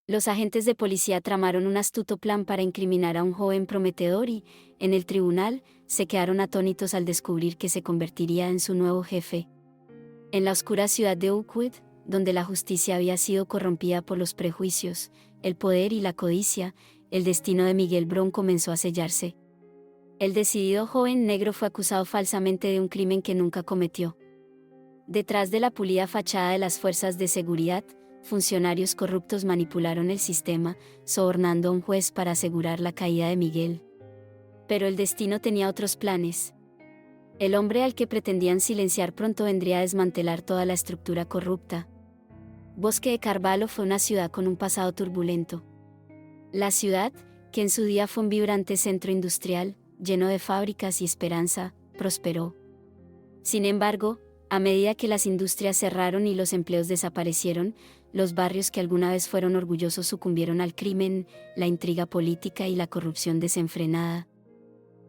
Los agentes de policía tramaron un astuto plan para incriminar a un joven prometedor y, en el tribunal, se quedaron atónitos al descubrir que se convertiría en su nuevo jefe. En la oscura ciudad de Oakwood, donde la justicia había sido corrompida por los prejuicios, el poder y la codicia, el destino de Miguel Brown comenzó a sellarse. El decidido joven negro fue acusado falsamente de un crimen que nunca cometió. Detrás de la pulida fachada de las fuerzas de seguridad, funcionarios corruptos manipularon el sistema, sobornando a un juez para asegurar la caída de Miguel. Pero el destino tenía otros planes. El hombre al que pretendían silenciar pronto vendría a desmantelar toda la estructura corrupta. Bosque de Carvalho fue una ciudad con un pasado turbulento. La ciudad, que en su día fue un vibrante centro industrial, lleno de fábricas y esperanza, prosperó. Sin embargo, a medida que las industrias cerraron y los empleos desaparecieron, los barrios que alguna vez fueron orgullosos sucumbieron al crimen, la intriga política y la corrupción desenfrenada.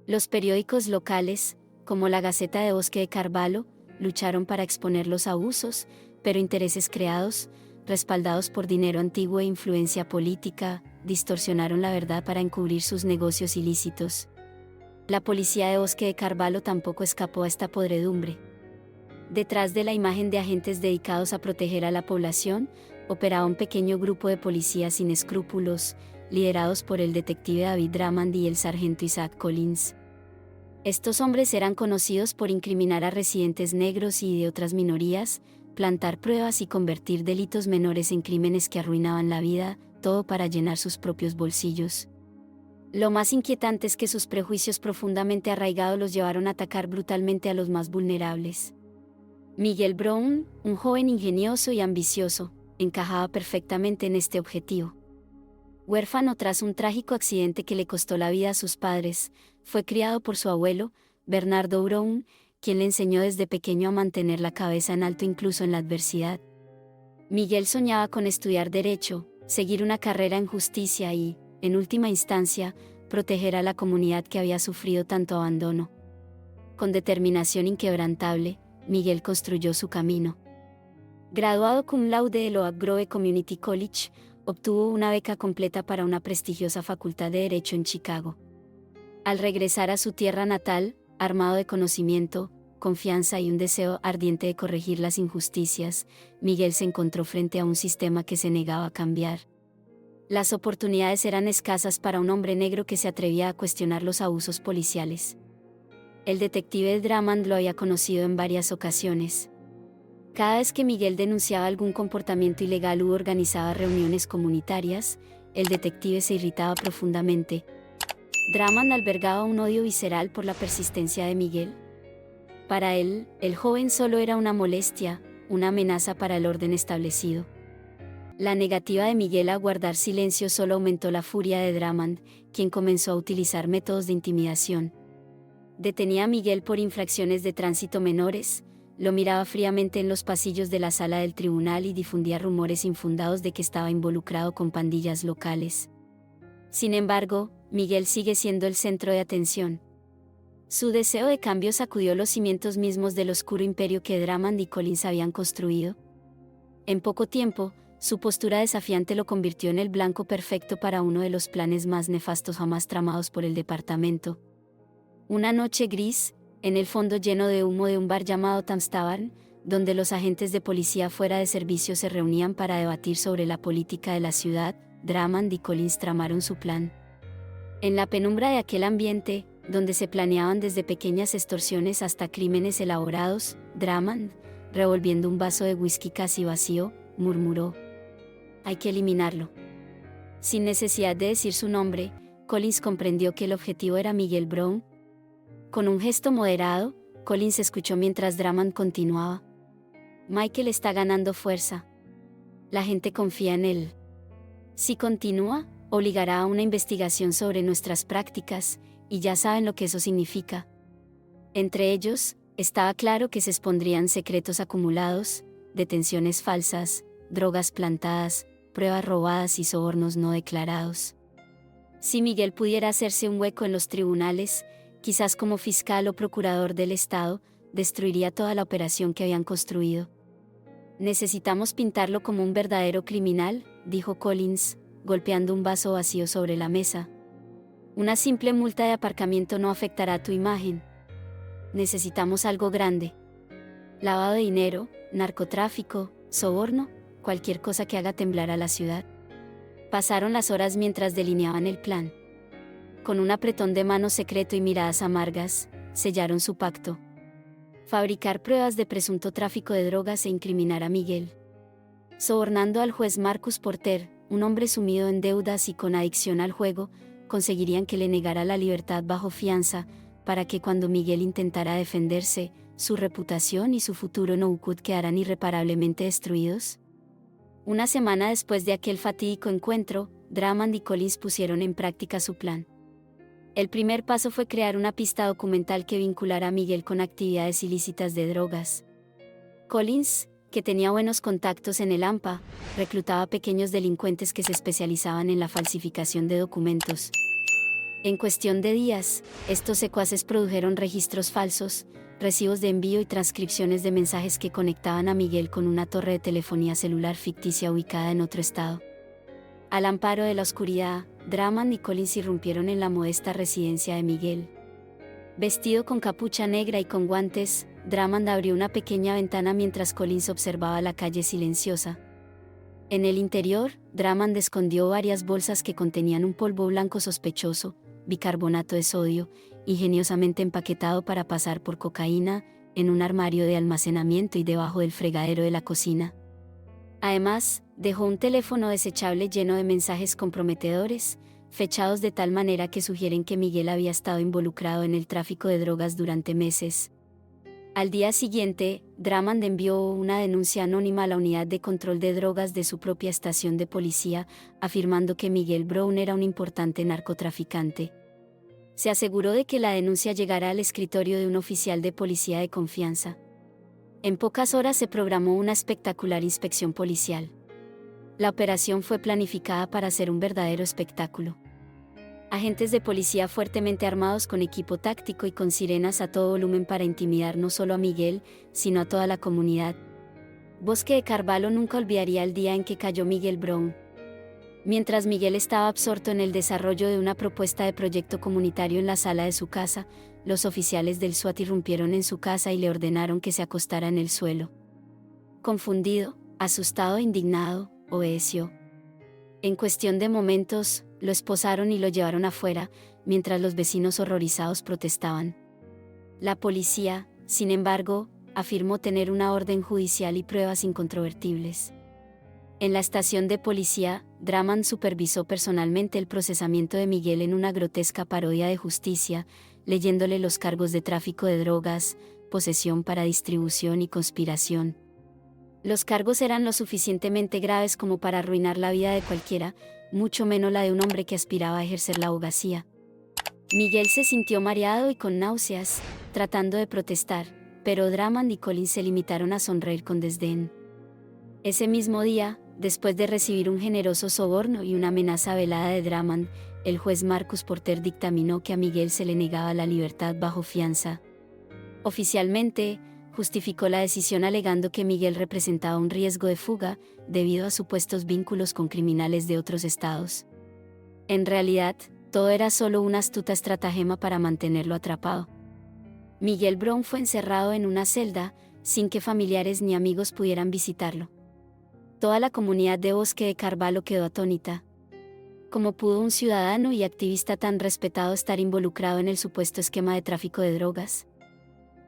Los periódicos locales, como la Gaceta de Bosque de Carvalho, lucharon para exponer los abusos, pero intereses creados, respaldados por dinero antiguo e influencia política, distorsionaron la verdad para encubrir sus negocios ilícitos. La policía de Bosque de Carvalho tampoco escapó a esta podredumbre. Detrás de la imagen de agentes dedicados a proteger a la población, operaba un pequeño grupo de policías sin escrúpulos, liderados por el detective David Drummond y el sargento Isaac Collins. Estos hombres eran conocidos por incriminar a residentes negros y de otras minorías, plantar pruebas y convertir delitos menores en crímenes que arruinaban la vida, todo para llenar sus propios bolsillos. Lo más inquietante es que sus prejuicios profundamente arraigados los llevaron a atacar brutalmente a los más vulnerables. Miguel Brown, un joven ingenioso y ambicioso, encajaba perfectamente en este objetivo. Huérfano tras un trágico accidente que le costó la vida a sus padres, fue criado por su abuelo, Bernardo Brown, quien le enseñó desde pequeño a mantener la cabeza en alto incluso en la adversidad. Miguel soñaba con estudiar Derecho, seguir una carrera en justicia y, en última instancia, proteger a la comunidad que había sufrido tanto abandono. Con determinación inquebrantable, Miguel construyó su camino. Graduado cum laude del Oak Grove Community College, obtuvo una beca completa para una prestigiosa facultad de Derecho en Chicago. Al regresar a su tierra natal, armado de conocimiento, confianza y un deseo ardiente de corregir las injusticias, Miguel se encontró frente a un sistema que se negaba a cambiar. Las oportunidades eran escasas para un hombre negro que se atrevía a cuestionar los abusos policiales. El detective Drummond lo había conocido en varias ocasiones. Cada vez que Miguel denunciaba algún comportamiento ilegal u organizaba reuniones comunitarias, el detective se irritaba profundamente. Drummond albergaba un odio visceral por la persistencia de Miguel. Para él, el joven solo era una molestia, una amenaza para el orden establecido. La negativa de Miguel a guardar silencio solo aumentó la furia de Drummond, quien comenzó a utilizar métodos de intimidación. Detenía a Miguel por infracciones de tránsito menores, lo miraba fríamente en los pasillos de la sala del tribunal y difundía rumores infundados de que estaba involucrado con pandillas locales. Sin embargo, Miguel sigue siendo el centro de atención. Su deseo de cambio sacudió los cimientos mismos del oscuro imperio que Drummond y Collins habían construido. En poco tiempo, su postura desafiante lo convirtió en el blanco perfecto para uno de los planes más nefastos jamás tramados por el departamento. Una noche gris, en el fondo lleno de humo de un bar llamado Tams Tavern, donde los agentes de policía fuera de servicio se reunían para debatir sobre la política de la ciudad, Drummond y Collins tramaron su plan. En la penumbra de aquel ambiente, donde se planeaban desde pequeñas extorsiones hasta crímenes elaborados, Drummond, revolviendo un vaso de whisky casi vacío, murmuró: «Hay que eliminarlo». Sin necesidad de decir su nombre, Collins comprendió que el objetivo era Miguel Brown. Con un gesto moderado, Collins escuchó mientras Drummond continuaba: «Michael está ganando fuerza. La gente confía en él. Si continúa, obligará a una investigación sobre nuestras prácticas, y ya saben lo que eso significa». Entre ellos, estaba claro que se expondrían secretos acumulados, detenciones falsas, drogas plantadas, pruebas robadas y sobornos no declarados. Si Miguel pudiera hacerse un hueco en los tribunales, quizás como fiscal o procurador del Estado, destruiría toda la operación que habían construido. «Necesitamos pintarlo como un verdadero criminal», dijo Collins, golpeando un vaso vacío sobre la mesa. Una simple multa de aparcamiento no afectará tu imagen. Necesitamos algo grande. Lavado de dinero, narcotráfico, soborno, cualquier cosa que haga temblar a la ciudad. Pasaron las horas mientras delineaban el plan. Con un apretón de manos secreto y miradas amargas, sellaron su pacto. Fabricar pruebas de presunto tráfico de drogas e incriminar a Miguel. Sobornando al juez Marcus Porter, un hombre sumido en deudas y con adicción al juego, conseguirían que le negara la libertad bajo fianza, para que cuando Miguel intentara defenderse, su reputación y su futuro en Oakwood quedaran irreparablemente destruidos. Una semana después de aquel fatídico encuentro, Drummond y Collins pusieron en práctica su plan. El primer paso fue crear una pista documental que vinculara a Miguel con actividades ilícitas de drogas. Collins, que tenía buenos contactos en el AMPA, reclutaba pequeños delincuentes que se especializaban en la falsificación de documentos. En cuestión de días, estos secuaces produjeron registros falsos, recibos de envío y transcripciones de mensajes que conectaban a Miguel con una torre de telefonía celular ficticia ubicada en otro estado. Al amparo de la oscuridad, Drummond y Collins irrumpieron en la modesta residencia de Miguel. Vestido con capucha negra y con guantes, Drummond abrió una pequeña ventana mientras Collins observaba la calle silenciosa. En el interior, Drummond escondió varias bolsas que contenían un polvo blanco sospechoso, bicarbonato de sodio, ingeniosamente empaquetado para pasar por cocaína, en un armario de almacenamiento y debajo del fregadero de la cocina. Además, dejó un teléfono desechable lleno de mensajes comprometedores, fechados de tal manera que sugieren que Miguel había estado involucrado en el tráfico de drogas durante meses. Al día siguiente, Drummond envió una denuncia anónima a la unidad de control de drogas de su propia estación de policía, afirmando que Miguel Brown era un importante narcotraficante. Se aseguró de que la denuncia llegara al escritorio de un oficial de policía de confianza. En pocas horas se programó una espectacular inspección policial. La operación fue planificada para ser un verdadero espectáculo. Agentes de policía fuertemente armados con equipo táctico y con sirenas a todo volumen para intimidar no solo a Miguel, sino a toda la comunidad. Bosque de Carvalho nunca olvidaría el día en que cayó Miguel Brown. Mientras Miguel estaba absorto en el desarrollo de una propuesta de proyecto comunitario en la sala de su casa, los oficiales del SWAT irrumpieron en su casa y le ordenaron que se acostara en el suelo. Confundido, asustado e indignado, obedeció. En cuestión de momentos, lo esposaron y lo llevaron afuera, mientras los vecinos horrorizados protestaban. La policía, sin embargo, afirmó tener una orden judicial y pruebas incontrovertibles. En la estación de policía, Drummond supervisó personalmente el procesamiento de Miguel en una grotesca parodia de justicia, leyéndole los cargos de tráfico de drogas, posesión para distribución y conspiración. Los cargos eran lo suficientemente graves como para arruinar la vida de cualquiera, mucho menos la de un hombre que aspiraba a ejercer la abogacía. Miguel se sintió mareado y con náuseas, tratando de protestar, pero Drummond y Collins se limitaron a sonreír con desdén. Ese mismo día, después de recibir un generoso soborno y una amenaza velada de Drummond, el juez Marcus Porter dictaminó que a Miguel se le negaba la libertad bajo fianza. Oficialmente, justificó la decisión alegando que Miguel representaba un riesgo de fuga, debido a supuestos vínculos con criminales de otros estados. En realidad, todo era solo una astuta estratagema para mantenerlo atrapado. Miguel Brown fue encerrado en una celda, sin que familiares ni amigos pudieran visitarlo. Toda la comunidad de Bosque de Carvalho quedó atónita. ¿Cómo pudo un ciudadano y activista tan respetado estar involucrado en el supuesto esquema de tráfico de drogas?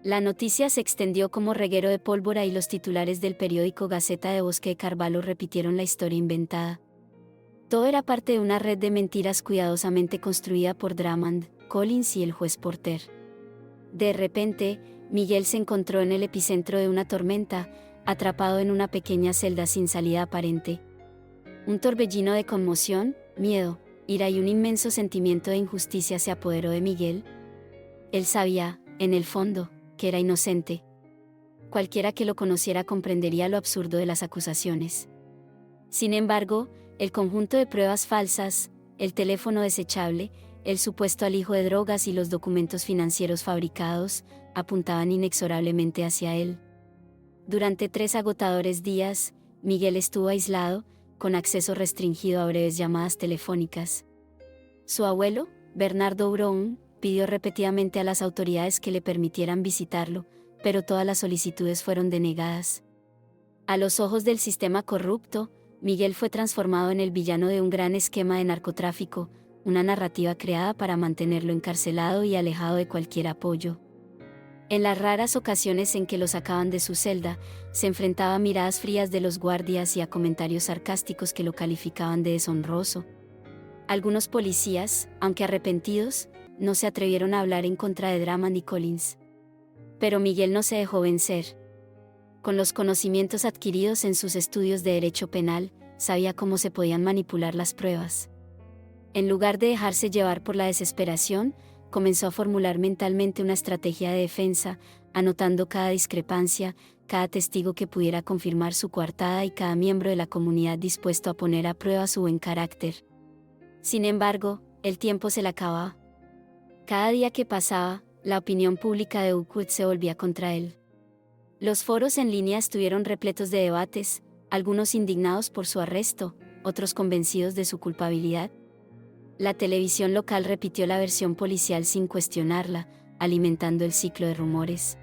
La noticia se extendió como reguero de pólvora y los titulares del periódico Gaceta de Bosque de Carvalho repitieron la historia inventada. Todo era parte de una red de mentiras cuidadosamente construida por Drummond, Collins y el juez Porter. De repente, Miguel se encontró en el epicentro de una tormenta, atrapado en una pequeña celda sin salida aparente. Un torbellino de conmoción, miedo, ira y un inmenso sentimiento de injusticia se apoderó de Miguel. Él sabía, en el fondo, que era inocente. Cualquiera que lo conociera comprendería lo absurdo de las acusaciones. Sin embargo, el conjunto de pruebas falsas, el teléfono desechable, el supuesto alijo de drogas y los documentos financieros fabricados, apuntaban inexorablemente hacia él. Durante 3 agotadores días, Miguel estuvo aislado, con acceso restringido a breves llamadas telefónicas. Su abuelo, Bernardo Brown, pidió repetidamente a las autoridades que le permitieran visitarlo, pero todas las solicitudes fueron denegadas. A los ojos del sistema corrupto, Miguel fue transformado en el villano de un gran esquema de narcotráfico, una narrativa creada para mantenerlo encarcelado y alejado de cualquier apoyo. En las raras ocasiones en que lo sacaban de su celda, se enfrentaba a miradas frías de los guardias y a comentarios sarcásticos que lo calificaban de deshonroso. Algunos policías, aunque arrepentidos, no se atrevieron a hablar en contra de Drummond y Collins. Pero Miguel no se dejó vencer. Con los conocimientos adquiridos en sus estudios de derecho penal, sabía cómo se podían manipular las pruebas. En lugar de dejarse llevar por la desesperación, comenzó a formular mentalmente una estrategia de defensa, anotando cada discrepancia, cada testigo que pudiera confirmar su coartada y cada miembro de la comunidad dispuesto a poner a prueba su buen carácter. Sin embargo, el tiempo se le acababa. Cada día que pasaba, la opinión pública de Oakwood se volvía contra él. Los foros en línea estuvieron repletos de debates, algunos indignados por su arresto, otros convencidos de su culpabilidad. La televisión local repitió la versión policial sin cuestionarla, alimentando el ciclo de rumores.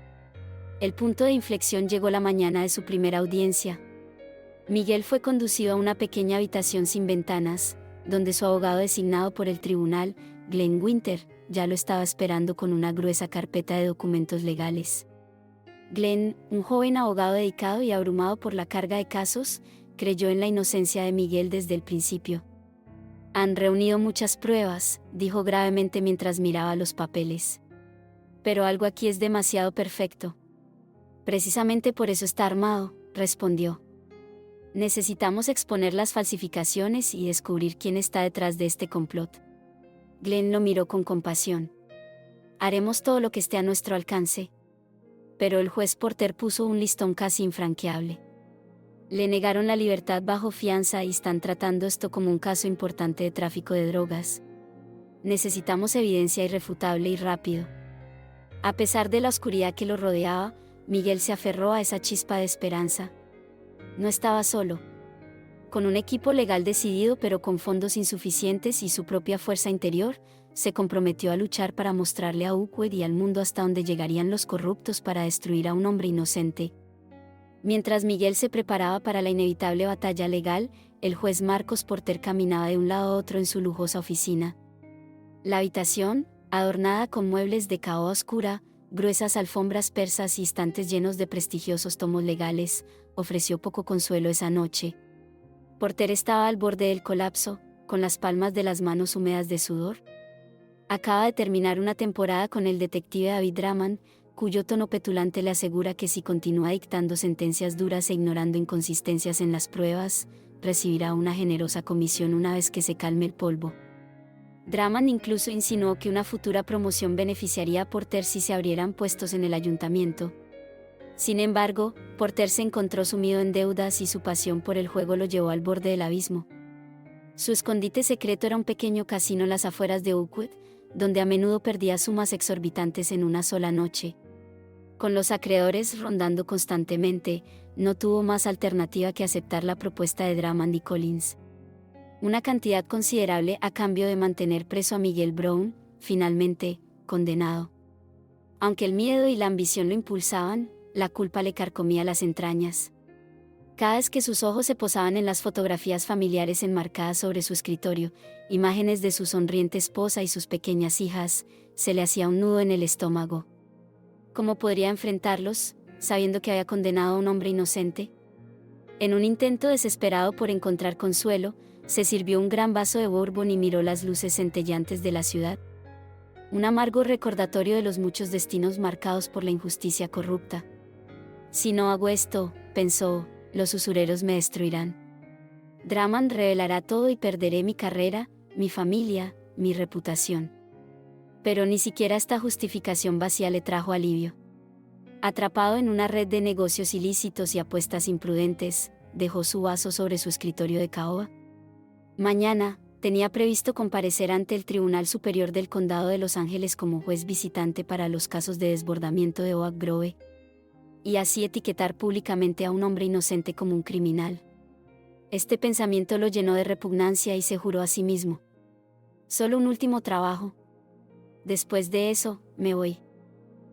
El punto de inflexión llegó la mañana de su primera audiencia. Miguel fue conducido a una pequeña habitación sin ventanas, donde su abogado designado por el tribunal, Glenn Winter, ya lo estaba esperando con una gruesa carpeta de documentos legales. Glenn, un joven abogado dedicado y abrumado por la carga de casos, creyó en la inocencia de Miguel desde el principio. «Han reunido muchas pruebas», dijo gravemente mientras miraba los papeles. «Pero algo aquí es demasiado perfecto». «Precisamente por eso está armado», respondió. «Necesitamos exponer las falsificaciones y descubrir quién está detrás de este complot». Glenn lo miró con compasión. «Haremos todo lo que esté a nuestro alcance». Pero el juez Porter puso un listón casi infranqueable. Le negaron la libertad bajo fianza y están tratando esto como un caso importante de tráfico de drogas. Necesitamos evidencia irrefutable y rápido. A pesar de la oscuridad que lo rodeaba, Miguel se aferró a esa chispa de esperanza. No estaba solo. Con un equipo legal decidido pero con fondos insuficientes y su propia fuerza interior, se comprometió a luchar para mostrarle a Oakwood y al mundo hasta dónde llegarían los corruptos para destruir a un hombre inocente. Mientras Miguel se preparaba para la inevitable batalla legal, el juez Marcos Porter caminaba de un lado a otro en su lujosa oficina. La habitación, adornada con muebles de caoba oscura, gruesas alfombras persas y estantes llenos de prestigiosos tomos legales, ofreció poco consuelo esa noche. Porter estaba al borde del colapso, con las palmas de las manos húmedas de sudor. Acaba de terminar una temporada con el detective David Drummond, cuyo tono petulante le asegura que si continúa dictando sentencias duras e ignorando inconsistencias en las pruebas, recibirá una generosa comisión una vez que se calme el polvo. Drummond incluso insinuó que una futura promoción beneficiaría a Porter si se abrieran puestos en el ayuntamiento. Sin embargo, Porter se encontró sumido en deudas y su pasión por el juego lo llevó al borde del abismo. Su escondite secreto era un pequeño casino en las afueras de Oakwood, donde a menudo perdía sumas exorbitantes en una sola noche. Con los acreedores rondando constantemente, no tuvo más alternativa que aceptar la propuesta de Drummond y Collins. Una cantidad considerable a cambio de mantener preso a Miguel Brown, finalmente, condenado. Aunque el miedo y la ambición lo impulsaban, la culpa le carcomía las entrañas. Cada vez que sus ojos se posaban en las fotografías familiares enmarcadas sobre su escritorio, imágenes de su sonriente esposa y sus pequeñas hijas, se le hacía un nudo en el estómago. ¿Cómo podría enfrentarlos, sabiendo que había condenado a un hombre inocente? En un intento desesperado por encontrar consuelo, se sirvió un gran vaso de bourbon y miró las luces centelleantes de la ciudad. Un amargo recordatorio de los muchos destinos marcados por la injusticia corrupta. Si no hago esto, pensó, los usureros me destruirán. Drummond revelará todo y perderé mi carrera, mi familia, mi reputación. Pero ni siquiera esta justificación vacía le trajo alivio. Atrapado en una red de negocios ilícitos y apuestas imprudentes, dejó su vaso sobre su escritorio de caoba. Mañana, tenía previsto comparecer ante el Tribunal Superior del Condado de Los Ángeles como juez visitante para los casos de desbordamiento de Oak Grove. Y así etiquetar públicamente a un hombre inocente como un criminal. Este pensamiento lo llenó de repugnancia y se juró a sí mismo: solo un último trabajo. Después de eso, me voy.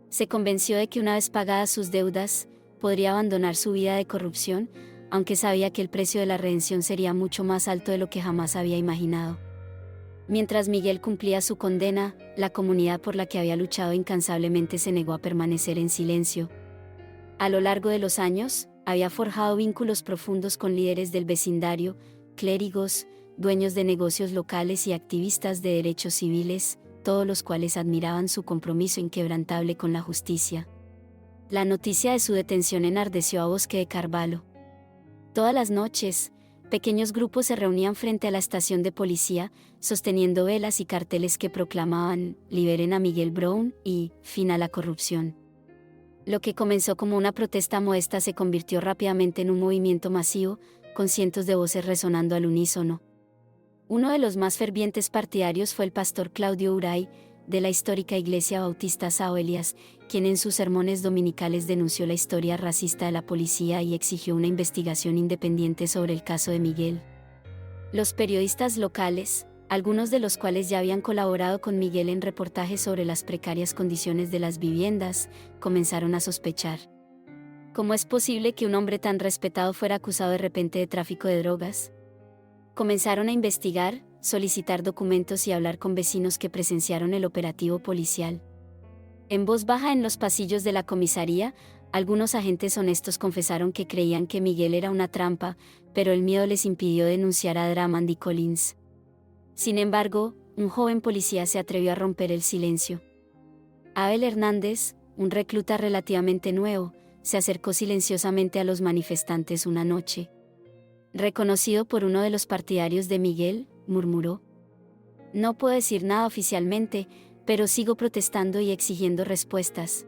Se convenció de que una vez pagadas sus deudas, podría abandonar su vida de corrupción, aunque sabía que el precio de la redención sería mucho más alto de lo que jamás había imaginado. Mientras Miguel cumplía su condena, la comunidad por la que había luchado incansablemente se negó a permanecer en silencio. A lo largo de los años, había forjado vínculos profundos con líderes del vecindario, clérigos, dueños de negocios locales y activistas de derechos civiles, todos los cuales admiraban su compromiso inquebrantable con la justicia. La noticia de su detención enardeció a Bosque de Carvalho. Todas las noches, pequeños grupos se reunían frente a la estación de policía, sosteniendo velas y carteles que proclamaban: "Liberen a Miguel Brown" y "Fin a la corrupción". Lo que comenzó como una protesta modesta se convirtió rápidamente en un movimiento masivo, con cientos de voces resonando al unísono. Uno de los más fervientes partidarios fue el pastor Claudio Uray, de la histórica Iglesia Bautista São Elias, quien en sus sermones dominicales denunció la historia racista de la policía y exigió una investigación independiente sobre el caso de Miguel. Los periodistas locales, algunos de los cuales ya habían colaborado con Miguel en reportajes sobre las precarias condiciones de las viviendas, comenzaron a sospechar. ¿Cómo es posible que un hombre tan respetado fuera acusado de repente de tráfico de drogas? Comenzaron a investigar, solicitar documentos y hablar con vecinos que presenciaron el operativo policial. En voz baja en los pasillos de la comisaría, algunos agentes honestos confesaron que creían que Miguel era una trampa, pero el miedo les impidió denunciar a Drummond y Collins. Sin embargo, un joven policía se atrevió a romper el silencio. Abel Hernández, un recluta relativamente nuevo, se acercó silenciosamente a los manifestantes una noche. Reconocido por uno de los partidarios de Miguel, murmuró: "No puedo decir nada oficialmente, pero sigo protestando y exigiendo respuestas.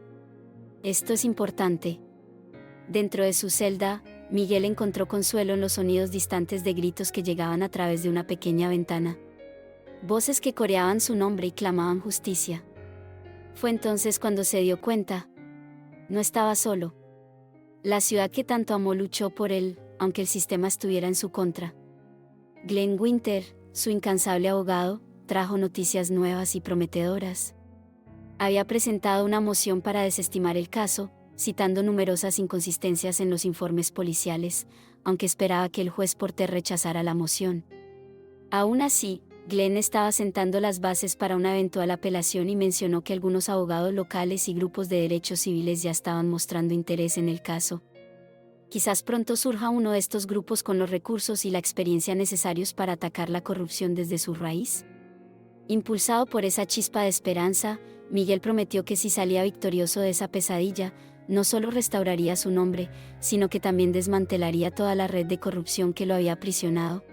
Esto es importante". Dentro de su celda, Miguel encontró consuelo en los sonidos distantes de gritos que llegaban a través de una pequeña ventana. Voces que coreaban su nombre y clamaban justicia. Fue entonces cuando se dio cuenta: no estaba solo. La ciudad que tanto amó luchó por él, aunque el sistema estuviera en su contra. Glenn Winter, su incansable abogado, trajo noticias nuevas y prometedoras. Había presentado una moción para desestimar el caso, citando numerosas inconsistencias en los informes policiales, aunque esperaba que el juez Porter rechazara la moción. Aún así, Glenn estaba sentando las bases para una eventual apelación y mencionó que algunos abogados locales y grupos de derechos civiles ya estaban mostrando interés en el caso. Quizás pronto surja uno de estos grupos con los recursos y la experiencia necesarios para atacar la corrupción desde su raíz. Impulsado por esa chispa de esperanza, Miguel prometió que si salía victorioso de esa pesadilla, no solo restauraría su nombre, sino que también desmantelaría toda la red de corrupción que lo había aprisionado.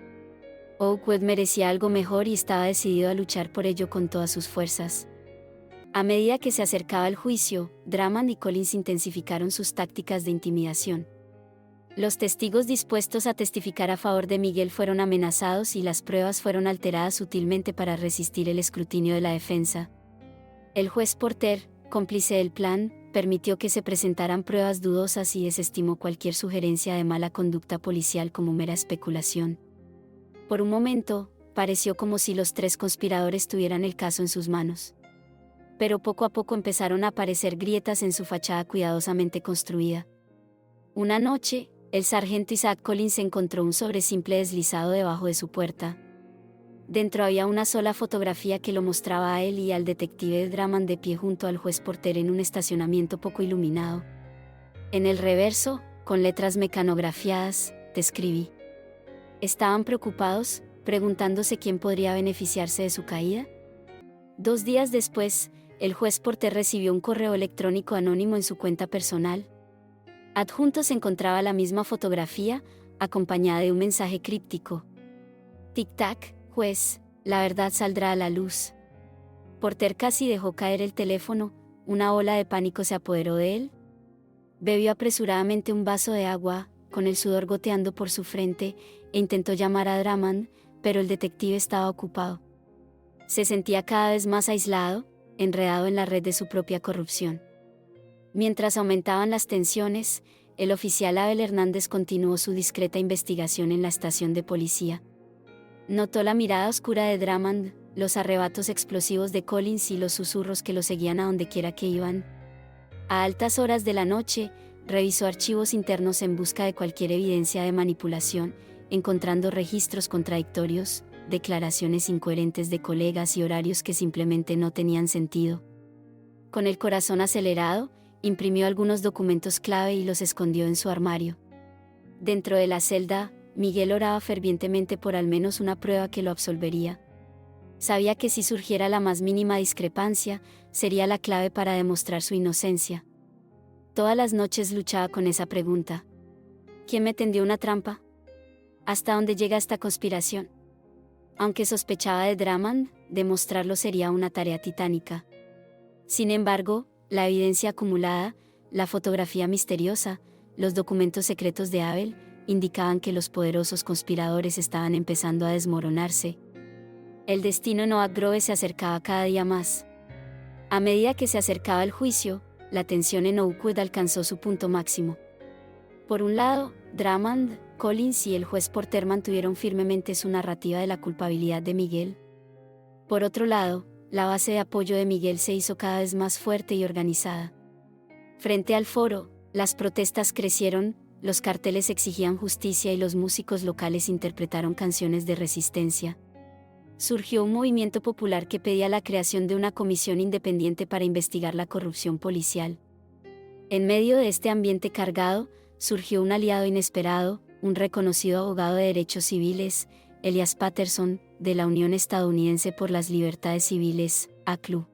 Oakwood merecía algo mejor y estaba decidido a luchar por ello con todas sus fuerzas. A medida que se acercaba el juicio, Drummond y Collins intensificaron sus tácticas de intimidación. Los testigos dispuestos a testificar a favor de Miguel fueron amenazados y las pruebas fueron alteradas sutilmente para resistir el escrutinio de la defensa. El juez Porter, cómplice del plan, permitió que se presentaran pruebas dudosas y desestimó cualquier sugerencia de mala conducta policial como mera especulación. Por un momento, pareció como si los tres conspiradores tuvieran el caso en sus manos. Pero poco a poco empezaron a aparecer grietas en su fachada cuidadosamente construida. Una noche, el sargento Isaac Collins encontró un sobre simple deslizado debajo de su puerta. Dentro había una sola fotografía que lo mostraba a él y al detective Drummond de pie junto al juez Porter en un estacionamiento poco iluminado. En el reverso, con letras mecanografiadas, te escribí. ¿Estaban preocupados, preguntándose quién podría beneficiarse de su caída? 2 días después, el juez Porter recibió un correo electrónico anónimo en su cuenta personal. Adjunto se encontraba la misma fotografía, acompañada de un mensaje críptico. Tic-tac, juez, la verdad saldrá a la luz. Porter casi dejó caer el teléfono, una ola de pánico se apoderó de él. Bebió apresuradamente un vaso de agua, con el sudor goteando por su frente, e intentó llamar a Drummond, pero el detective estaba ocupado. Se sentía cada vez más aislado, enredado en la red de su propia corrupción. Mientras aumentaban las tensiones, el oficial Abel Hernández continuó su discreta investigación en la estación de policía. Notó la mirada oscura de Drummond, los arrebatos explosivos de Collins y los susurros que lo seguían a donde quiera que iban. A altas horas de la noche, revisó archivos internos en busca de cualquier evidencia de manipulación, encontrando registros contradictorios, declaraciones incoherentes de colegas y horarios que simplemente no tenían sentido. Con el corazón acelerado, imprimió algunos documentos clave y los escondió en su armario. Dentro de la celda, Miguel oraba fervientemente por al menos una prueba que lo absolvería. Sabía que si surgiera la más mínima discrepancia, sería la clave para demostrar su inocencia. Todas las noches luchaba con esa pregunta. ¿Quién me tendió una trampa? ¿Hasta dónde llega esta conspiración? Aunque sospechaba de Drummond, demostrarlo sería una tarea titánica. Sin embargo, la evidencia acumulada, la fotografía misteriosa, los documentos secretos de Abel, indicaban que los poderosos conspiradores estaban empezando a desmoronarse. El destino de Oak Grove se acercaba cada día más. A medida que se acercaba el juicio, la tensión en Oakwood alcanzó su punto máximo. Por un lado, Drummond, Collins y el juez Porter mantuvieron firmemente su narrativa de la culpabilidad de Miguel. Por otro lado, la base de apoyo de Miguel se hizo cada vez más fuerte y organizada. Frente al foro, las protestas crecieron, los carteles exigían justicia y los músicos locales interpretaron canciones de resistencia. Surgió un movimiento popular que pedía la creación de una comisión independiente para investigar la corrupción policial. En medio de este ambiente cargado, surgió un aliado inesperado, un reconocido abogado de derechos civiles, Elias Patterson, de la Unión Estadounidense por las Libertades Civiles, ACLU.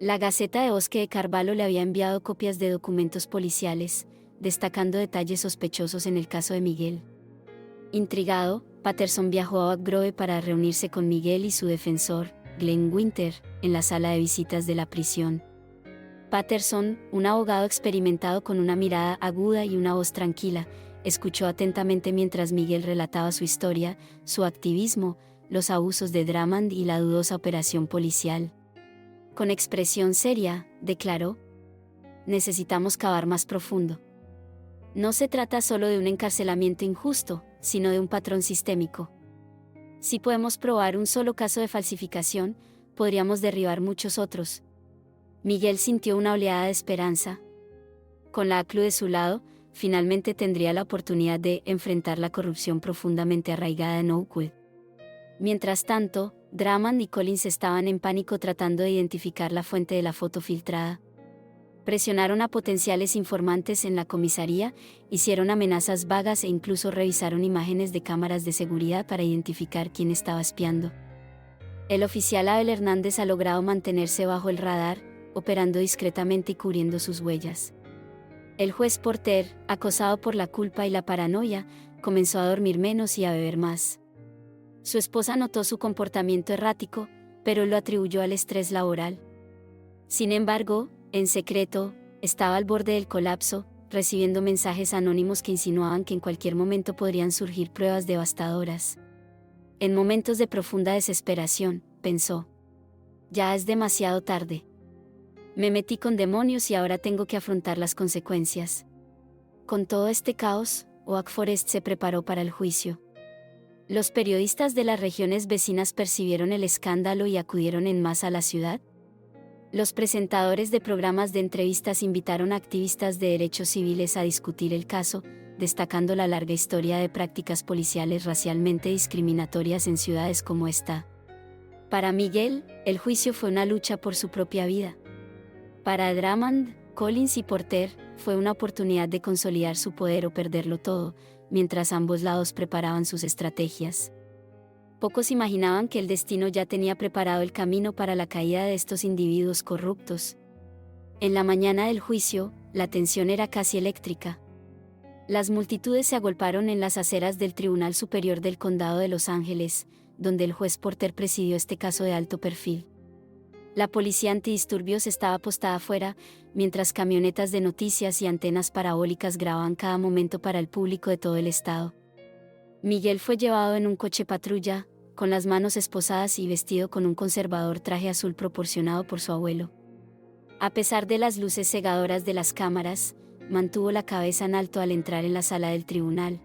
La Gaceta de Bosque de Carvalho le había enviado copias de documentos policiales, destacando detalles sospechosos en el caso de Miguel. Intrigado, Patterson viajó a Oak Grove para reunirse con Miguel y su defensor, Glenn Winter, en la sala de visitas de la prisión. Patterson, un abogado experimentado con una mirada aguda y una voz tranquila, escuchó atentamente mientras Miguel relataba su historia, su activismo, los abusos de Drummond y la dudosa operación policial. Con expresión seria, declaró: necesitamos cavar más profundo. No se trata solo de un encarcelamiento injusto, sino de un patrón sistémico. Si podemos probar un solo caso de falsificación, podríamos derribar muchos otros. Miguel sintió una oleada de esperanza. Con la ACLU de su lado, finalmente tendría la oportunidad de enfrentar la corrupción profundamente arraigada en Oakwood. Mientras tanto, Drummond y Collins estaban en pánico tratando de identificar la fuente de la foto filtrada. Presionaron a potenciales informantes en la comisaría, hicieron amenazas vagas e incluso revisaron imágenes de cámaras de seguridad para identificar quién estaba espiando. El oficial Abel Hernández ha logrado mantenerse bajo el radar, operando discretamente y cubriendo sus huellas. El juez Porter, acosado por la culpa y la paranoia, comenzó a dormir menos y a beber más. Su esposa notó su comportamiento errático, pero lo atribuyó al estrés laboral. Sin embargo, en secreto, estaba al borde del colapso, recibiendo mensajes anónimos que insinuaban que en cualquier momento podrían surgir pruebas devastadoras. En momentos de profunda desesperación, pensó: ya es demasiado tarde. Me metí con demonios y ahora tengo que afrontar las consecuencias. Con todo este caos, Oak Forest se preparó para el juicio. Los periodistas de las regiones vecinas percibieron el escándalo y acudieron en masa a la ciudad. Los presentadores de programas de entrevistas invitaron a activistas de derechos civiles a discutir el caso, destacando la larga historia de prácticas policiales racialmente discriminatorias en ciudades como esta. Para Miguel, el juicio fue una lucha por su propia vida. Para Drummond, Collins y Porter, fue una oportunidad de consolidar su poder o perderlo todo, mientras ambos lados preparaban sus estrategias. Pocos imaginaban que el destino ya tenía preparado el camino para la caída de estos individuos corruptos. En la mañana del juicio, la tensión era casi eléctrica. Las multitudes se agolparon en las aceras del Tribunal Superior del Condado de Los Ángeles, donde el juez Porter presidió este caso de alto perfil. La policía antidisturbios estaba postada afuera, mientras camionetas de noticias y antenas parabólicas grababan cada momento para el público de todo el estado. Miguel fue llevado en un coche patrulla, con las manos esposadas y vestido con un conservador traje azul proporcionado por su abuelo. A pesar de las luces cegadoras de las cámaras, mantuvo la cabeza en alto al entrar en la sala del tribunal.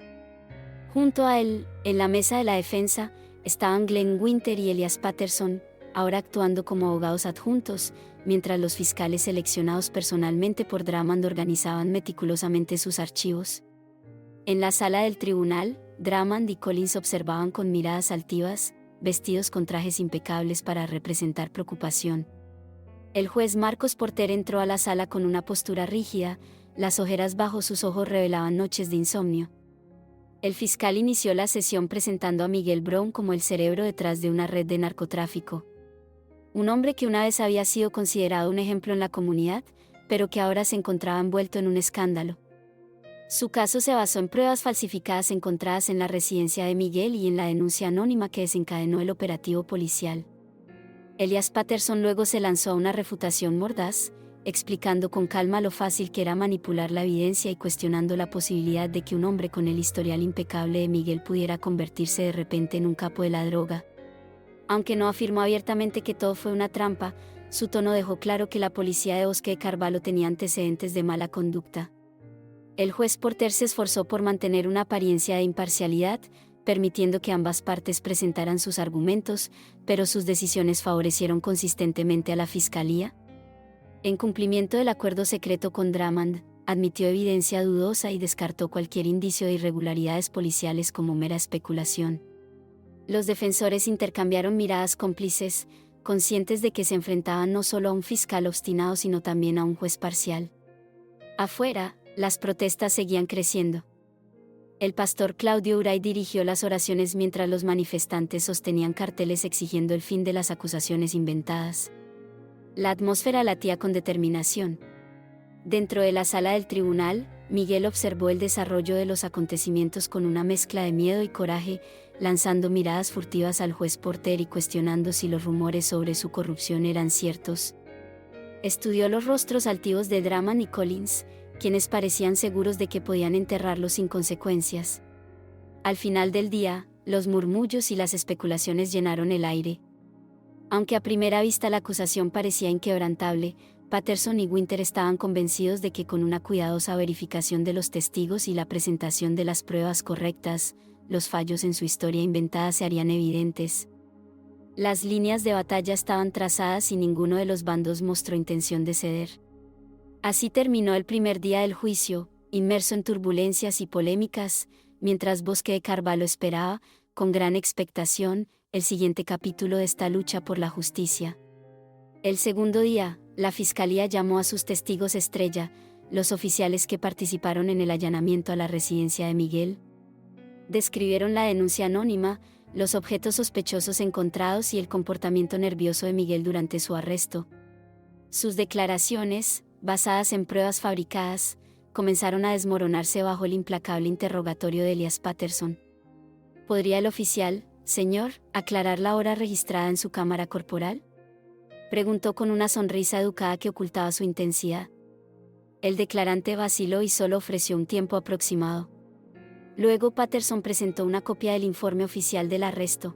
Junto a él, en la mesa de la defensa, estaban Glenn Winter y Elias Patterson, ahora actuando como abogados adjuntos, mientras los fiscales seleccionados personalmente por Drummond organizaban meticulosamente sus archivos. En la sala del tribunal, Drummond y Collins observaban con miradas altivas, vestidos con trajes impecables para representar preocupación. El juez Marcos Porter entró a la sala con una postura rígida, las ojeras bajo sus ojos revelaban noches de insomnio. El fiscal inició la sesión presentando a Miguel Brown como el cerebro detrás de una red de narcotráfico. Un hombre que una vez había sido considerado un ejemplo en la comunidad, pero que ahora se encontraba envuelto en un escándalo. Su caso se basó en pruebas falsificadas encontradas en la residencia de Miguel y en la denuncia anónima que desencadenó el operativo policial. Elias Patterson luego se lanzó a una refutación mordaz, explicando con calma lo fácil que era manipular la evidencia y cuestionando la posibilidad de que un hombre con el historial impecable de Miguel pudiera convertirse de repente en un capo de la droga. Aunque no afirmó abiertamente que todo fue una trampa, su tono dejó claro que la policía de Bosque de Carvalho tenía antecedentes de mala conducta. El juez Porter se esforzó por mantener una apariencia de imparcialidad, permitiendo que ambas partes presentaran sus argumentos, pero sus decisiones favorecieron consistentemente a la fiscalía. En cumplimiento del acuerdo secreto con Drummond, admitió evidencia dudosa y descartó cualquier indicio de irregularidades policiales como mera especulación. Los defensores intercambiaron miradas cómplices, conscientes de que se enfrentaban no solo a un fiscal obstinado sino también a un juez parcial. Afuera, las protestas seguían creciendo. El pastor Claudio Uray dirigió las oraciones mientras los manifestantes sostenían carteles exigiendo el fin de las acusaciones inventadas. La atmósfera latía con determinación. Dentro de la sala del tribunal, Miguel observó el desarrollo de los acontecimientos con una mezcla de miedo y coraje, lanzando miradas furtivas al juez Porter y cuestionando si los rumores sobre su corrupción eran ciertos. Estudió los rostros altivos de Drummond y Collins, quienes parecían seguros de que podían enterrarlo sin consecuencias. Al final del día, los murmullos y las especulaciones llenaron el aire. Aunque a primera vista la acusación parecía inquebrantable, Patterson y Winter estaban convencidos de que con una cuidadosa verificación de los testigos y la presentación de las pruebas correctas, los fallos en su historia inventada se harían evidentes. Las líneas de batalla estaban trazadas y ninguno de los bandos mostró intención de ceder. Así terminó el primer día del juicio, inmerso en turbulencias y polémicas, mientras Bosque de Carvalho esperaba, con gran expectación, el siguiente capítulo de esta lucha por la justicia. El segundo día, la fiscalía llamó a sus testigos estrella, los oficiales que participaron en el allanamiento a la residencia de Miguel. Describieron la denuncia anónima, los objetos sospechosos encontrados y el comportamiento nervioso de Miguel durante su arresto. Sus declaraciones, basadas en pruebas fabricadas, comenzaron a desmoronarse bajo el implacable interrogatorio de Elias Patterson. ¿Podría el oficial, señor, aclarar la hora registrada en su cámara corporal?, preguntó con una sonrisa educada que ocultaba su intensidad. El declarante vaciló y solo ofreció un tiempo aproximado. Luego Patterson presentó una copia del informe oficial del arresto.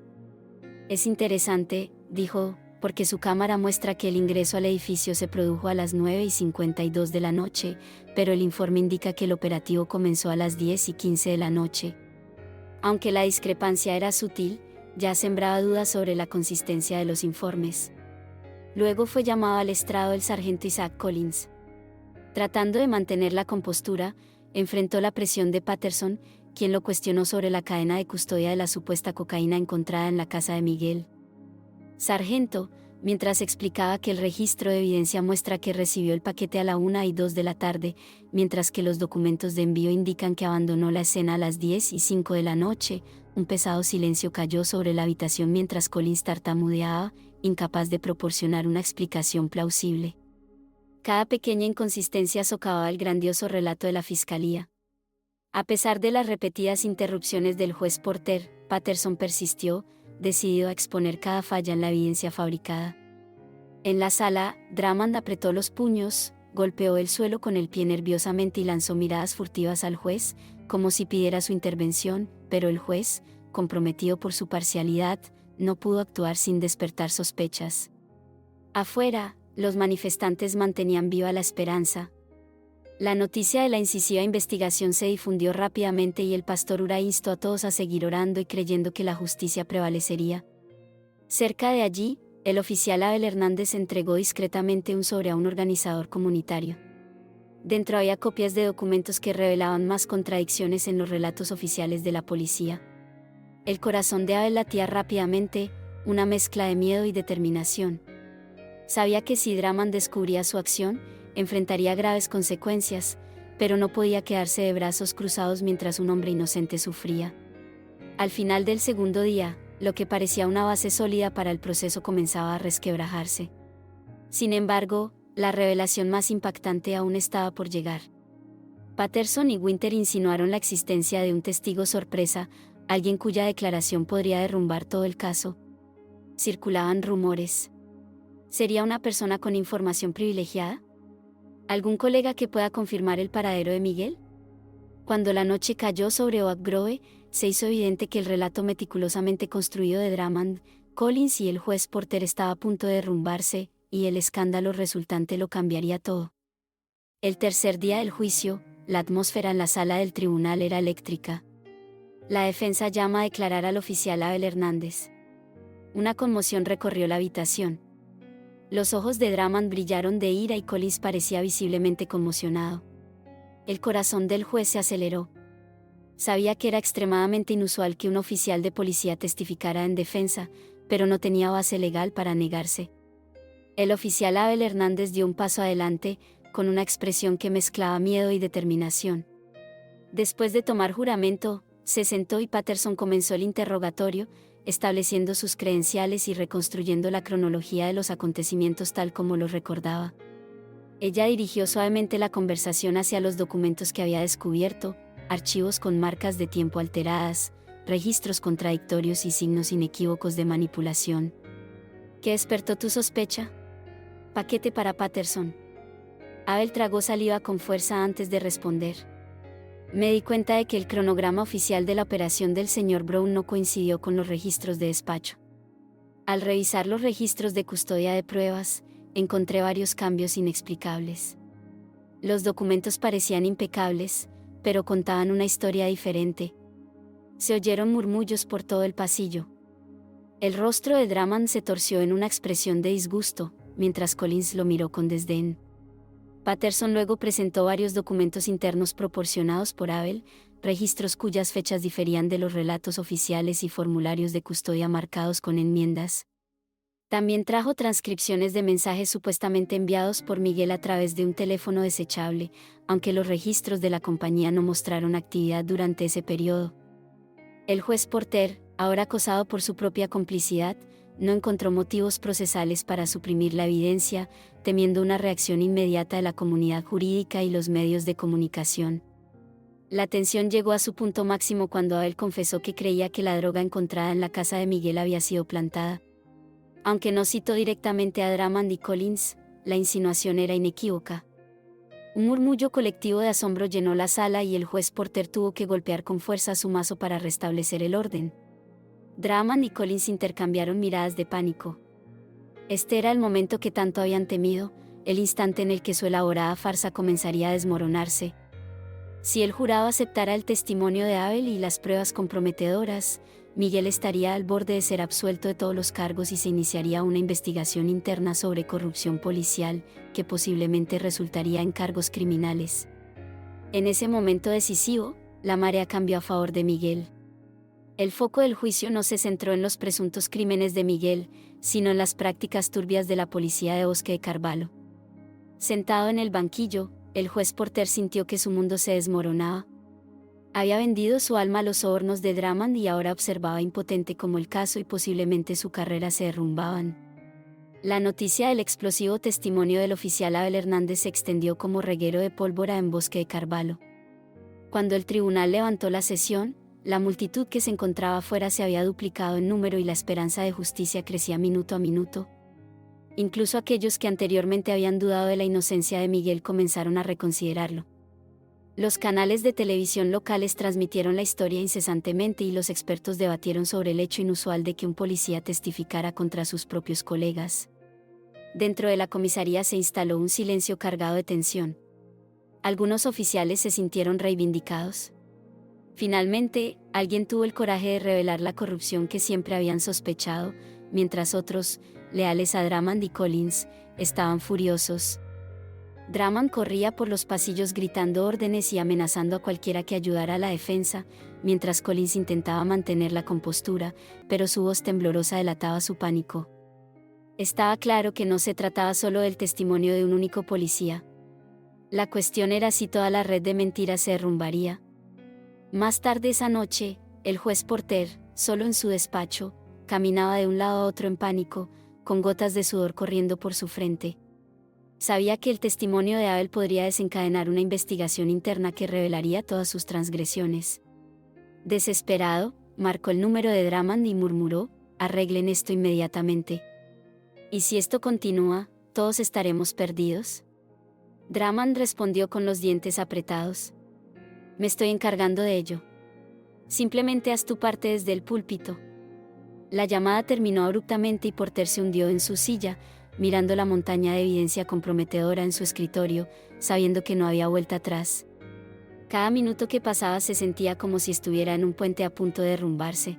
Es interesante, dijo, porque su cámara muestra que el ingreso al edificio se produjo a las 9:52 de la noche, pero el informe indica que el operativo comenzó a las 10:15 de la noche. Aunque la discrepancia era sutil, ya sembraba dudas sobre la consistencia de los informes. Luego fue llamado al estrado el sargento Isaac Collins. Tratando de mantener la compostura, enfrentó la presión de Patterson, quien lo cuestionó sobre la cadena de custodia de la supuesta cocaína encontrada en la casa de Miguel. Sargento, mientras explicaba que el registro de evidencia muestra que recibió el paquete a la 1:02 de la tarde, mientras que los documentos de envío indican que abandonó la escena a las 10:05 de la noche, un pesado silencio cayó sobre la habitación mientras Collins tartamudeaba, incapaz de proporcionar una explicación plausible. Cada pequeña inconsistencia socavaba el grandioso relato de la fiscalía. A pesar de las repetidas interrupciones del juez Porter, Patterson persistió, decidido a exponer cada falla en la evidencia fabricada. En la sala, Drummond apretó los puños, golpeó el suelo con el pie nerviosamente y lanzó miradas furtivas al juez, como si pidiera su intervención, pero el juez, comprometido por su parcialidad, no pudo actuar sin despertar sospechas. Afuera, los manifestantes mantenían viva la esperanza. La noticia de la incisiva investigación se difundió rápidamente y el pastor Ura instó a todos a seguir orando y creyendo que la justicia prevalecería. Cerca de allí, el oficial Abel Hernández entregó discretamente un sobre a un organizador comunitario. Dentro había copias de documentos que revelaban más contradicciones en los relatos oficiales de la policía. El corazón de Abel latía rápidamente, una mezcla de miedo y determinación. Sabía que si Draman descubría su acción, enfrentaría graves consecuencias, pero no podía quedarse de brazos cruzados mientras un hombre inocente sufría. Al final del segundo día, lo que parecía una base sólida para el proceso comenzaba a resquebrajarse. Sin embargo, la revelación más impactante aún estaba por llegar. Patterson y Winter insinuaron la existencia de un testigo sorpresa, alguien cuya declaración podría derrumbar todo el caso. Circulaban rumores. ¿Sería una persona con información privilegiada? ¿Algún colega que pueda confirmar el paradero de Miguel? Cuando la noche cayó sobre Oak Grove, se hizo evidente que el relato meticulosamente construido de Drummond, Collins y el juez Porter estaba a punto de derrumbarse, y el escándalo resultante lo cambiaría todo. El tercer día del juicio, la atmósfera en la sala del tribunal era eléctrica. La defensa llama a declarar al oficial Abel Hernández. Una conmoción recorrió la habitación. Los ojos de Drummond brillaron de ira y Collins parecía visiblemente conmocionado. El corazón del juez se aceleró. Sabía que era extremadamente inusual que un oficial de policía testificara en defensa, pero no tenía base legal para negarse. El oficial Abel Hernández dio un paso adelante, con una expresión que mezclaba miedo y determinación. Después de tomar juramento, se sentó y Patterson comenzó el interrogatorio, estableciendo sus credenciales y reconstruyendo la cronología de los acontecimientos tal como los recordaba. Ella dirigió suavemente la conversación hacia los documentos que había descubierto, archivos con marcas de tiempo alteradas, registros contradictorios y signos inequívocos de manipulación. ¿Qué despertó tu sospecha? Paquete para Patterson. Abel tragó saliva con fuerza antes de responder. Me di cuenta de que el cronograma oficial de la operación del señor Brown no coincidió con los registros de despacho. Al revisar los registros de custodia de pruebas, encontré varios cambios inexplicables. Los documentos parecían impecables, pero contaban una historia diferente. Se oyeron murmullos por todo el pasillo. El rostro de Drummond se torció en una expresión de disgusto, mientras Collins lo miró con desdén. Patterson luego presentó varios documentos internos proporcionados por Abel, registros cuyas fechas diferían de los relatos oficiales y formularios de custodia marcados con enmiendas. También trajo transcripciones de mensajes supuestamente enviados por Miguel a través de un teléfono desechable, aunque los registros de la compañía no mostraron actividad durante ese periodo. El juez Porter, ahora acosado por su propia complicidad, no encontró motivos procesales para suprimir la evidencia, temiendo una reacción inmediata de la comunidad jurídica y los medios de comunicación. La tensión llegó a su punto máximo cuando Abel confesó que creía que la droga encontrada en la casa de Miguel había sido plantada. Aunque no citó directamente a Drummond y Collins, la insinuación era inequívoca. Un murmullo colectivo de asombro llenó la sala y el juez Porter tuvo que golpear con fuerza su mazo para restablecer el orden. Drummond y Collins intercambiaron miradas de pánico. Este era el momento que tanto habían temido, el instante en el que su elaborada farsa comenzaría a desmoronarse. Si el jurado aceptara el testimonio de Abel y las pruebas comprometedoras, Miguel estaría al borde de ser absuelto de todos los cargos y se iniciaría una investigación interna sobre corrupción policial, que posiblemente resultaría en cargos criminales. En ese momento decisivo, la marea cambió a favor de Miguel. El foco del juicio no se centró en los presuntos crímenes de Miguel, sino en las prácticas turbias de la policía de Bosque de Carvalho. Sentado en el banquillo, el juez Porter sintió que su mundo se desmoronaba. Había vendido su alma a los sobornos de Drummond y ahora observaba impotente cómo el caso y posiblemente su carrera se derrumbaban. La noticia del explosivo testimonio del oficial Abel Hernández se extendió como reguero de pólvora en Bosque de Carvalho. Cuando el tribunal levantó la sesión, la multitud que se encontraba afuera se había duplicado en número y la esperanza de justicia crecía minuto a minuto. Incluso aquellos que anteriormente habían dudado de la inocencia de Miguel comenzaron a reconsiderarlo. Los canales de televisión locales transmitieron la historia incesantemente y los expertos debatieron sobre el hecho inusual de que un policía testificara contra sus propios colegas. Dentro de la comisaría se instaló un silencio cargado de tensión. Algunos oficiales se sintieron reivindicados. Finalmente, alguien tuvo el coraje de revelar la corrupción que siempre habían sospechado, mientras otros, leales a Drummond y Collins, estaban furiosos. Drummond corría por los pasillos gritando órdenes y amenazando a cualquiera que ayudara a la defensa, mientras Collins intentaba mantener la compostura, pero su voz temblorosa delataba su pánico. Estaba claro que no se trataba solo del testimonio de un único policía. La cuestión era si toda la red de mentiras se derrumbaría. Más tarde esa noche, el juez Porter, solo en su despacho, caminaba de un lado a otro en pánico, con gotas de sudor corriendo por su frente. Sabía que el testimonio de Abel podría desencadenar una investigación interna que revelaría todas sus transgresiones. Desesperado, marcó el número de Drummond y murmuró: «Arreglen esto inmediatamente. ¿Y si esto continúa, todos estaremos perdidos?». Drummond respondió con los dientes apretados: «Me estoy encargando de ello. Simplemente haz tu parte desde el púlpito». La llamada terminó abruptamente y Porter se hundió en su silla, mirando la montaña de evidencia comprometedora en su escritorio, sabiendo que no había vuelta atrás. Cada minuto que pasaba se sentía como si estuviera en un puente a punto de derrumbarse.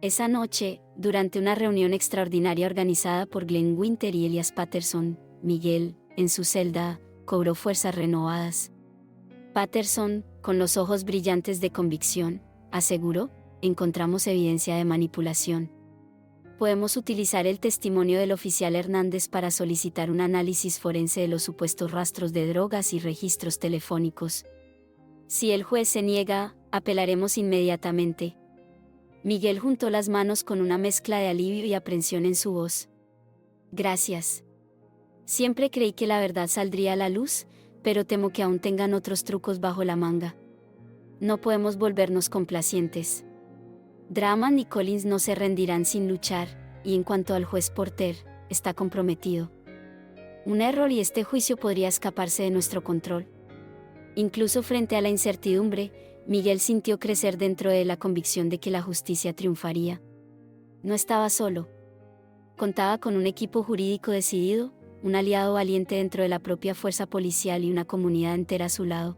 Esa noche, durante una reunión extraordinaria organizada por Glenn Winter y Elias Patterson, Miguel, en su celda, cobró fuerzas renovadas. Patterson, con los ojos brillantes de convicción, aseguró: «Encontramos evidencia de manipulación. Podemos utilizar el testimonio del oficial Hernández para solicitar un análisis forense de los supuestos rastros de drogas y registros telefónicos. Si el juez se niega, apelaremos inmediatamente». Miguel juntó las manos con una mezcla de alivio y aprensión en su voz. «Gracias. Siempre creí que la verdad saldría a la luz, pero temo que aún tengan otros trucos bajo la manga. No podemos volvernos complacientes. Drummond y Collins no se rendirán sin luchar, y en cuanto al juez Porter, está comprometido. Un error y este juicio podría escaparse de nuestro control». Incluso frente a la incertidumbre, Miguel sintió crecer dentro de la convicción de que la justicia triunfaría. No estaba solo. Contaba con un equipo jurídico decidido, un aliado valiente dentro de la propia fuerza policial y una comunidad entera a su lado.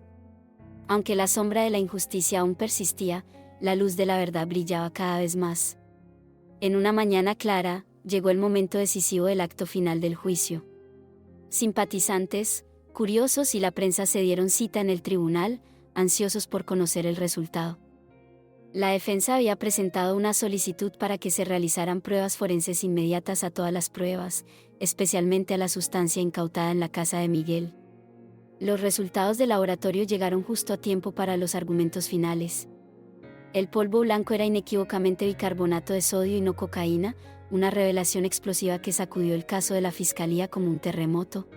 Aunque la sombra de la injusticia aún persistía, la luz de la verdad brillaba cada vez más. En una mañana clara, llegó el momento decisivo del acto final del juicio. Simpatizantes, curiosos y la prensa se dieron cita en el tribunal, ansiosos por conocer el resultado. La defensa había presentado una solicitud para que se realizaran pruebas forenses inmediatas a todas las pruebas, especialmente a la sustancia incautada en la casa de Miguel. Los resultados del laboratorio llegaron justo a tiempo para los argumentos finales. El polvo blanco era inequívocamente bicarbonato de sodio y no cocaína, una revelación explosiva que sacudió el caso de la fiscalía como un terremoto.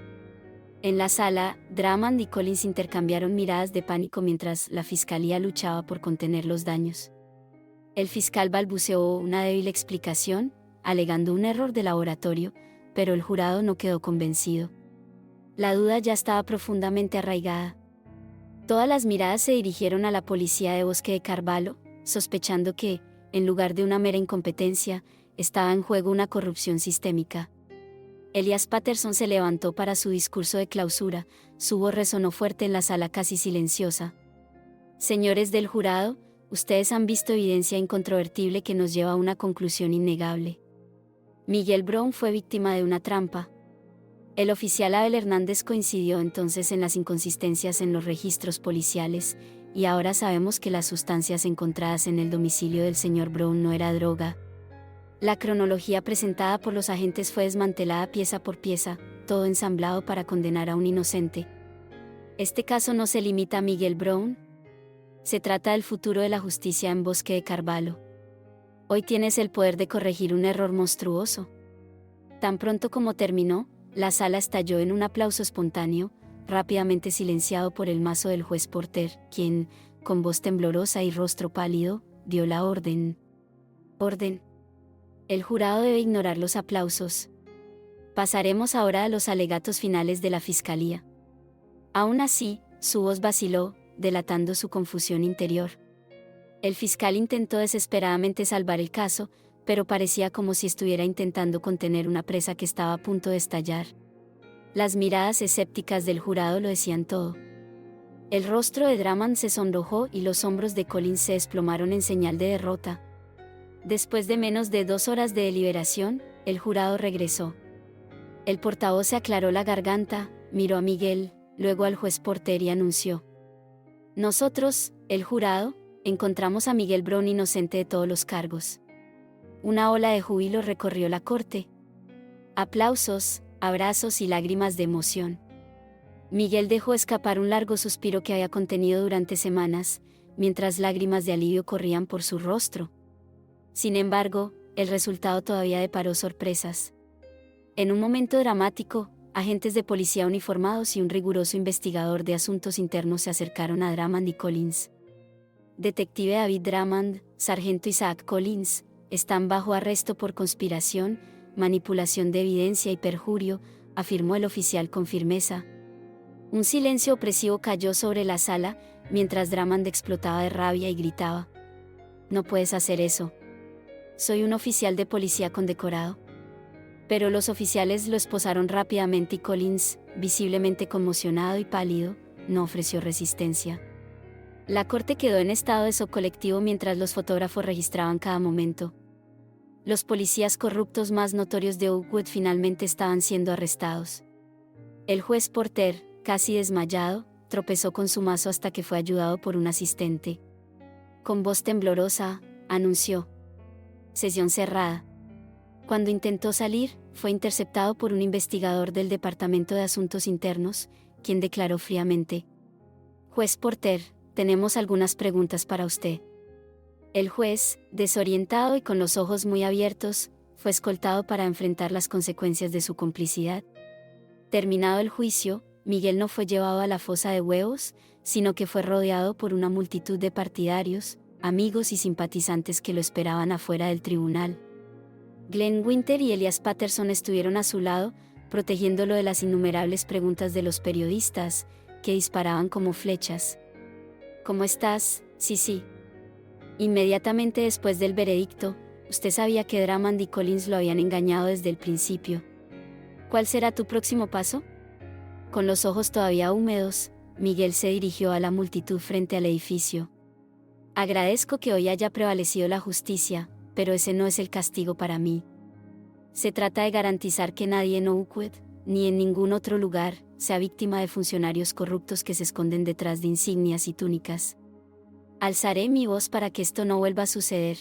En la sala, Drummond y Collins intercambiaron miradas de pánico mientras la fiscalía luchaba por contener los daños. El fiscal balbuceó una débil explicación, alegando un error de laboratorio, pero el jurado no quedó convencido. La duda ya estaba profundamente arraigada. Todas las miradas se dirigieron a la policía de Bosque de Carvalho, sospechando que, en lugar de una mera incompetencia, estaba en juego una corrupción sistémica. Elias Patterson se levantó para su discurso de clausura, su voz resonó fuerte en la sala casi silenciosa. «Señores del jurado, ustedes han visto evidencia incontrovertible que nos lleva a una conclusión innegable. Miguel Brown fue víctima de una trampa. El oficial Abel Hernández coincidió entonces en las inconsistencias en los registros policiales, y ahora sabemos que las sustancias encontradas en el domicilio del señor Brown no era droga. La cronología presentada por los agentes fue desmantelada pieza por pieza, todo ensamblado para condenar a un inocente. Este caso no se limita a Miguel Brown. Se trata del futuro de la justicia en Bosque de Carvalho. Hoy tienes el poder de corregir un error monstruoso». Tan pronto como terminó, la sala estalló en un aplauso espontáneo, rápidamente silenciado por el mazo del juez Porter, quien, con voz temblorosa y rostro pálido, dio la orden. «Orden. El jurado debe ignorar los aplausos. Pasaremos ahora a los alegatos finales de la fiscalía». Aún así, su voz vaciló, delatando su confusión interior. El fiscal intentó desesperadamente salvar el caso, pero parecía como si estuviera intentando contener una presa que estaba a punto de estallar. Las miradas escépticas del jurado lo decían todo. El rostro de Drummond se sonrojó y los hombros de Collins se desplomaron en señal de derrota. Después de menos de 2 horas de deliberación, el jurado regresó. El portavoz se aclaró la garganta, miró a Miguel, luego al juez Porter y anunció: nosotros, el jurado, encontramos a Miguel Brown inocente de todos los cargos. Una ola de júbilo recorrió la corte. Aplausos, abrazos y lágrimas de emoción. Miguel dejó escapar un largo suspiro que había contenido durante semanas, mientras lágrimas de alivio corrían por su rostro. Sin embargo, el resultado todavía deparó sorpresas. En un momento dramático, agentes de policía uniformados y un riguroso investigador de asuntos internos se acercaron a Drummond y Collins. Detective David Drummond, sargento Isaac Collins, están bajo arresto por conspiración, manipulación de evidencia y perjurio, afirmó el oficial con firmeza. Un silencio opresivo cayó sobre la sala, mientras Drummond explotaba de rabia y gritaba: no puedes hacer eso. Soy un oficial de policía condecorado. Pero los oficiales lo esposaron rápidamente y Collins, visiblemente conmocionado y pálido, no ofreció resistencia. La corte quedó en estado de shock colectivo mientras los fotógrafos registraban cada momento. Los policías corruptos más notorios de Oakwood finalmente estaban siendo arrestados. El juez Porter, casi desmayado, tropezó con su mazo hasta que fue ayudado por un asistente. Con voz temblorosa, anunció: sesión cerrada. Cuando intentó salir, fue interceptado por un investigador del Departamento de Asuntos Internos, quien declaró fríamente: juez Porter, tenemos algunas preguntas para usted. El juez, desorientado y con los ojos muy abiertos, fue escoltado para enfrentar las consecuencias de su complicidad. Terminado el juicio, Miguel no fue llevado a la fosa de huevos, sino que fue rodeado por una multitud de partidarios, amigos y simpatizantes que lo esperaban afuera del tribunal. Glenn Winter y Elias Patterson estuvieron a su lado, protegiéndolo de las innumerables preguntas de los periodistas, que disparaban como flechas. ¿Cómo estás, sí? Inmediatamente después del veredicto, usted sabía que Drummond y Collins lo habían engañado desde el principio. ¿Cuál será tu próximo paso? Con los ojos todavía húmedos, Miguel se dirigió a la multitud frente al edificio. Agradezco que hoy haya prevalecido la justicia, pero ese no es el castigo para mí. Se trata de garantizar que nadie en Oakwood, ni en ningún otro lugar, sea víctima de funcionarios corruptos que se esconden detrás de insignias y túnicas. Alzaré mi voz para que esto no vuelva a suceder.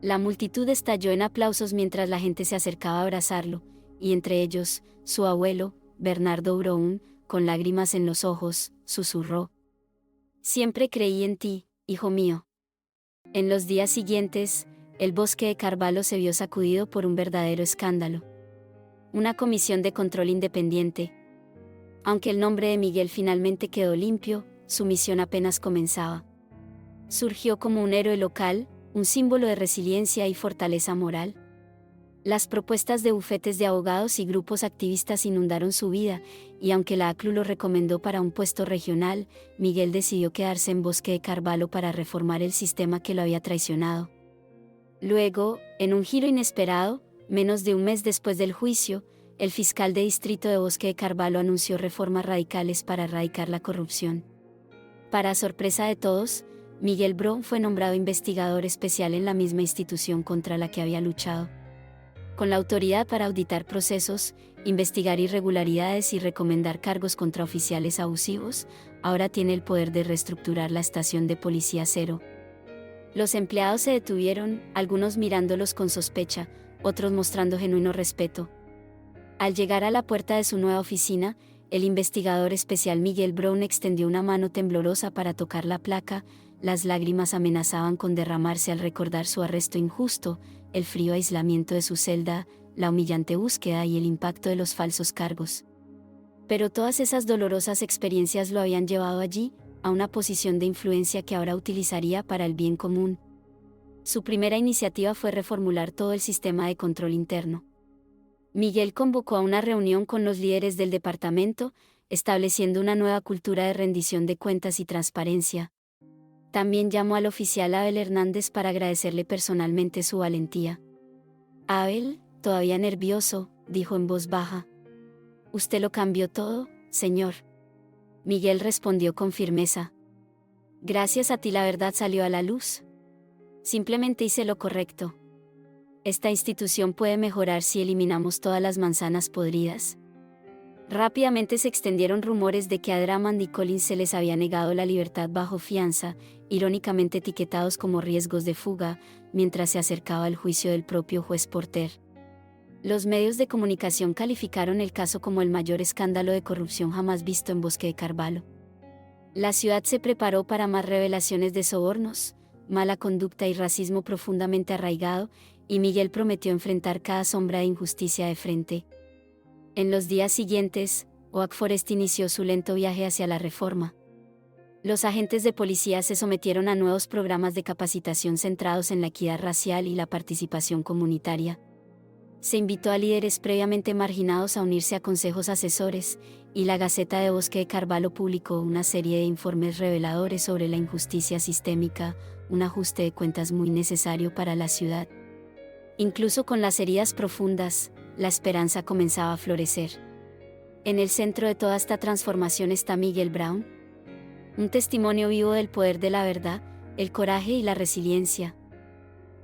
La multitud estalló en aplausos mientras la gente se acercaba a abrazarlo, y entre ellos, su abuelo, Bernardo Brown, con lágrimas en los ojos, susurró: siempre creí en ti, hijo mío. En los días siguientes, el bosque de Carvalho se vio sacudido por un verdadero escándalo. Una comisión de control independiente. Aunque el nombre de Miguel finalmente quedó limpio, su misión apenas comenzaba. Surgió como un héroe local, un símbolo de resiliencia y fortaleza moral. Las propuestas de bufetes de abogados y grupos activistas inundaron su vida, y aunque la ACLU lo recomendó para un puesto regional, Miguel decidió quedarse en Bosque de Carvalho para reformar el sistema que lo había traicionado. Luego, en un giro inesperado, menos de un mes después del juicio, el fiscal de distrito de Bosque de Carvalho anunció reformas radicales para erradicar la corrupción. Para sorpresa de todos, Miguel Brown fue nombrado investigador especial en la misma institución contra la que había luchado. Con la autoridad para auditar procesos, investigar irregularidades y recomendar cargos contra oficiales abusivos, ahora tiene el poder de reestructurar la estación de Policía Cero. Los empleados se detuvieron, algunos mirándolos con sospecha, otros mostrando genuino respeto. Al llegar a la puerta de su nueva oficina, el investigador especial Miguel Brown extendió una mano temblorosa para tocar la placa. Las lágrimas amenazaban con derramarse al recordar su arresto injusto, el frío aislamiento de su celda, la humillante búsqueda y el impacto de los falsos cargos. Pero todas esas dolorosas experiencias lo habían llevado allí, a una posición de influencia que ahora utilizaría para el bien común. Su primera iniciativa fue reformular todo el sistema de control interno. Miguel convocó a una reunión con los líderes del departamento, estableciendo una nueva cultura de rendición de cuentas y transparencia. También llamó al oficial Abel Hernández para agradecerle personalmente su valentía. Abel, todavía nervioso, dijo en voz baja: «Usted lo cambió todo, señor». Miguel respondió con firmeza. Gracias a ti la verdad salió a la luz. Simplemente hice lo correcto. Esta institución puede mejorar si eliminamos todas las manzanas podridas. Rápidamente se extendieron rumores de que a Drummond y Collins se les había negado la libertad bajo fianza, irónicamente etiquetados como riesgos de fuga, mientras se acercaba el juicio del propio juez Porter. Los medios de comunicación calificaron el caso como el mayor escándalo de corrupción jamás visto en Bosque de Carvalho. La ciudad se preparó para más revelaciones de sobornos, mala conducta y racismo profundamente arraigado, y Miguel prometió enfrentar cada sombra de injusticia de frente. En los días siguientes, Oak Forest inició su lento viaje hacia la reforma. Los agentes de policía se sometieron a nuevos programas de capacitación centrados en la equidad racial y la participación comunitaria. Se invitó a líderes previamente marginados a unirse a consejos asesores, y la Gaceta de Bosque de Carvalho publicó una serie de informes reveladores sobre la injusticia sistémica, un ajuste de cuentas muy necesario para la ciudad. Incluso con las heridas profundas, la esperanza comenzaba a florecer. En el centro de toda esta transformación está Miguel Brown, un testimonio vivo del poder de la verdad, el coraje y la resiliencia.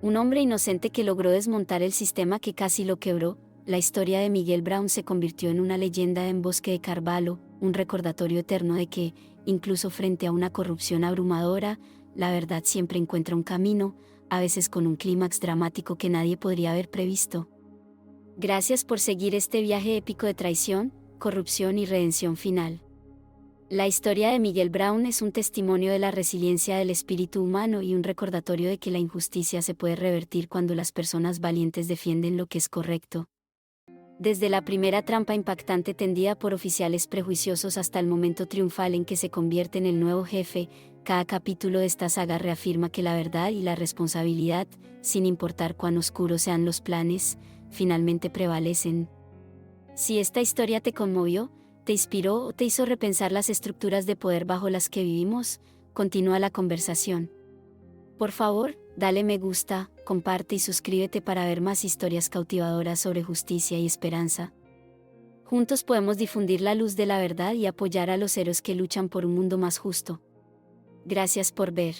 Un hombre inocente que logró desmontar el sistema que casi lo quebró. La historia de Miguel Brown se convirtió en una leyenda en Bosque de Carvalho, un recordatorio eterno de que, incluso frente a una corrupción abrumadora, la verdad siempre encuentra un camino, a veces con un clímax dramático que nadie podría haber previsto. Gracias por seguir este viaje épico de traición, corrupción y redención final. La historia de Miguel Brown es un testimonio de la resiliencia del espíritu humano y un recordatorio de que la injusticia se puede revertir cuando las personas valientes defienden lo que es correcto. Desde la primera trampa impactante tendida por oficiales prejuiciosos hasta el momento triunfal en que se convierte en el nuevo jefe, cada capítulo de esta saga reafirma que la verdad y la responsabilidad, sin importar cuán oscuros sean los planes, finalmente prevalecen. Si esta historia te conmovió, te inspiró o te hizo repensar las estructuras de poder bajo las que vivimos, continúa la conversación. Por favor, dale me gusta, comparte y suscríbete para ver más historias cautivadoras sobre justicia y esperanza. Juntos podemos difundir la luz de la verdad y apoyar a los héroes que luchan por un mundo más justo. Gracias por ver.